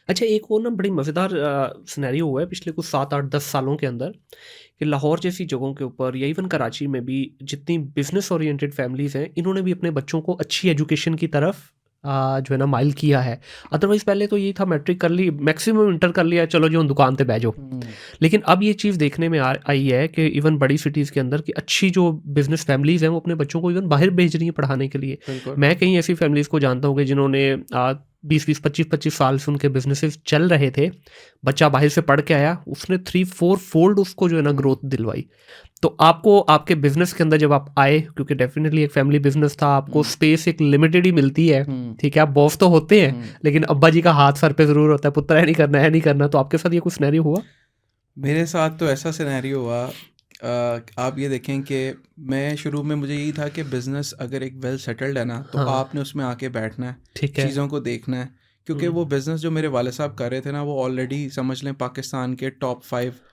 अच्छा, एक वो ना बड़ी मज़ेदार सिनेरियो हुआ है पिछले कुछ 7, 8, 10 सालों के अंदर कि लाहौर जैसी जगहों के ऊपर या इवन कराची में भी जितनी बिज़नेस ओरिएंटेड फैमिलीज़ हैं, इन्होंने भी अपने बच्चों को अच्छी एजुकेशन की तरफ जो है ना माइल किया है। अदरवाइज़ पहले तो यही था मैट्रिक कर ली, मैक्सिमम इंटर कर लिया, चलो जी हुन दुकान पे बैठ जाओ। लेकिन अब ये चीज़ देखने में आई है कि इवन बड़ी सिटीज़ के अंदर कि अच्छी जो बिज़नेस फैमिलीज़ हैं, वो अपने बच्चों को इवन बाहर भेज रही हैं पढ़ाने के लिए। बिल्कुल। मैं कई ऐसी फैमिलीज़ को जानता हूँ कि जिन्होंने 20-20, 25-25 साल से उनके बिज़नेसेस चल रहे थे। बच्चा बाहर से पढ़ के आया, उसने 3-4 फोल्ड उसको जो है ना ग्रोथ दिलवाई। तो आपको आपके बिज़नेस के अंदर जब आप आए, क्योंकि डेफ़िनेटली एक फैमिली बिज़नेस था, आपको स्पेस एक लिमिटेड ही मिलती है, ठीक है? आप बॉस तो होते हैं, लेकिन अब्बा जी का हाथ सर पे ज़रूर होता है, पुत्र है नहीं करना, है नहीं करना। तो आपके साथ ये कुछ सिनेरियो हुआ? मेरे साथ तो ऐसा सिनेरियो हुआ, आप ये देखें कि मैं शुरू में मुझे यही था कि बिज़नेस अगर एक वेल सेटल्ड है ना, तो हाँ, आपने उसमें आके बैठना है, ठीक है। चीज़ों को देखना है। क्योंकि वो बिज़नेस जो मेरे वाले साहब कर रहे थे ना, वो ऑलरेडी समझ लें पाकिस्तान के टॉप 5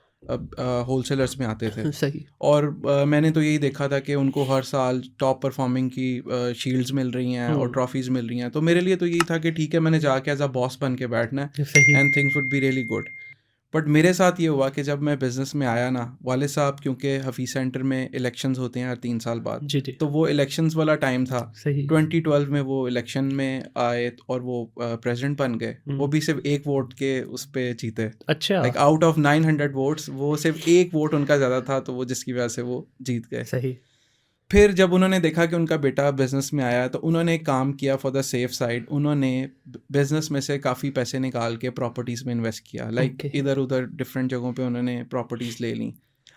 होलसेलर्स में आते थे। सही। और मैंने तो यही देखा था कि उनको हर साल टॉप परफॉर्मिंग की शील्ड्स मिल रही हैं और हुँ, ट्रॉफीज़ मिल रही हैं। तो मेरे लिए तो यही था कि ठीक है, मैंने जाके एज़ अ बॉस बन के बैठना है सही। And things would be really good. But मेरे साथ ये हुआ कि जब मैं बिज़नेस में आया ना, वाले साहब क्योंकि हफ़ीज़ सेंटर में इलेक्शंस होते हैं हर 3 साल बाद, जी, जी। तो वो इलेक्शंस वाला टाइम था। सही। 2012 में वो इलेक्शन में आए और वो प्रेसिडेंट बन गए। वो हुँ। भी सिर्फ़ 1 वोट के उस पे जीते। अच्छा, लाइक आउट ऑफ 900 वोट्स वो सिर्फ़ 1 वोट उनका ज़्यादा था, तो वो जिसकी वजह से वो जीत गए। सही। फिर जब उन्होंने देखा कि उनका बेटा बिज़नेस में आया, तो उन्होंने एक काम किया फॉर द सेफ साइड। उन्होंने बिज़नेस में से काफ़ी पैसे निकाल के प्रॉपर्टीज़ में इन्वेस्ट किया। Like okay. इधर-उधर डिफरेंट जगहों पे उन्होंने प्रॉपर्टीज़ ले लीं।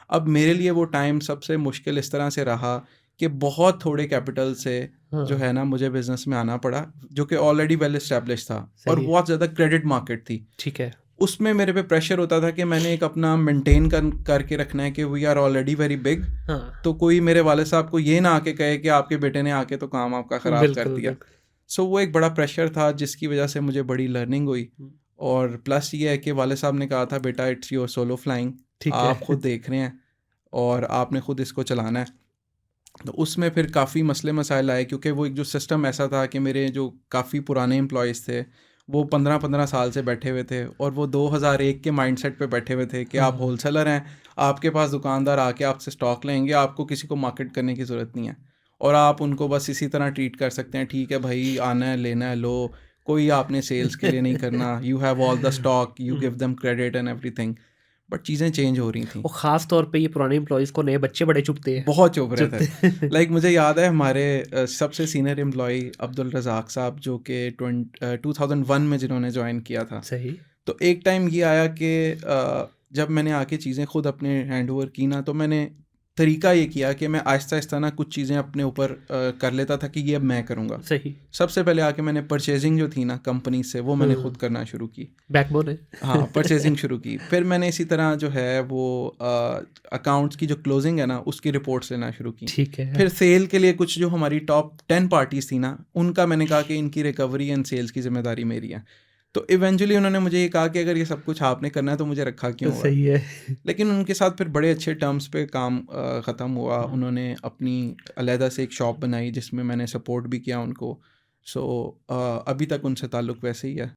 अब मेरे लिए वो टाइम सबसे मुश्किल इस तरह से रहा कि बहुत थोड़े कैपिटल से जो हाँ, है ना मुझे बिज़नेस में आना पड़ा, जो कि ऑलरेडी वेल एस्टेब्लिश था और सही है। बहुत ज़्यादा क्रेडिट मार्केट थी। ठीक है। उसमें मेरे पे प्रेशर होता था कि मैंने एक अपना मेंटेन करके रखना है कि we are already very big. हाँ, तो कोई मेरे वाले साहब को ये ना आके कहे कि आपके बेटे ने आके तो काम आपका ख़राब कर बिल्कुल, दिया। बिल्कुल। सो वो एक बड़ा प्रेशर था जिसकी वजह से मुझे बड़ी लर्निंग हुई। हुँ, और प्लस ये है कि वाले साहब ने कहा था बेटा इट्स योर सोलो फ्लाइंग, ठीक है। आप खुद देख रहे हैं और आपने खुद इसको चलाना है। तो उसमें फिर काफ़ी मसले मसाइल आए क्योंकि वो एक जो सिस्टम ऐसा था कि मेरे जो काफ़ी पुराने एम्प्लॉयज़ थे, वो 15-15 साल से बैठे हुए थे और वो 2001 के माइंडसेट पे बैठे हुए थे कि आप हाँ, होलसेलर हैं, आपके पास दुकानदार आके आपसे स्टॉक लेंगे, आपको किसी को मार्केट करने की ज़रूरत नहीं है और आप उनको बस इसी तरह ट्रीट कर सकते हैं, ठीक है भाई आना है, लेना है, लो, कोई आपने सेल्स के लिए नहीं करना, you have all the stock, you give hmm. Them credit and everything. But चीज़ें चेंज हो रही थी। और ख़ास तौर पे ये पुराने एम्प्लॉइज़ को नए बच्चे बड़े चुभते हैं। बहुत चुभ रहे थे। चुभते लाइक मुझे याद है हमारे सबसे सीनियर एम्प्लॉई अब्दुल रज़ाक साहब जो कि 2001 में जिन्होंने जॉइन किया था। सही। तो एक टाइम ये आया कि जब मैंने आके चीज़ें खुद अपने हैंड ओवर की ना, तो मैंने तरीका ये किया कि मैं आहिस्ता-आहिस्ता ना कुछ चीज़ें अपने ऊपर कर लेता था कि ये अब मैं करूँगा। सही। सबसे पहले आके मैंने परचेज़िंग जो थी ना कंपनी से, वो मैंने खुद हुँ, करना शुरू की। बैकबोन है। हाँ, परचेज़िंग शुरू की। फिर मैंने इसी तरह जो है वो अकाउंट्स की जो क्लोजिंग है ना, उसकी रिपोर्ट्स लेना शुरू की। ठीक है। फिर सेल के लिए कुछ जो हमारी टॉप 10 पार्टीज़ थी ना, उनका मैंने कहा कि इनकी रिकवरी एंड सेल्स की ज़िम्मेदारी मेरी है। तो इवेंचुअली उन्होंने मुझे ये कहा कि अगर ये सब कुछ आपने करना है तो मुझे रखा तो क्यों हुआ है? सही है। लेकिन उनके साथ फिर बड़े अच्छे टर्म्स पे काम ख़त्म हुआ। हुँ। उन्होंने अपनी अलहदा से एक शॉप बनाई जिसमें मैंने सपोर्ट भी किया उनको। सो अभी तक उनसे ताल्लुक़ वैसे ही है।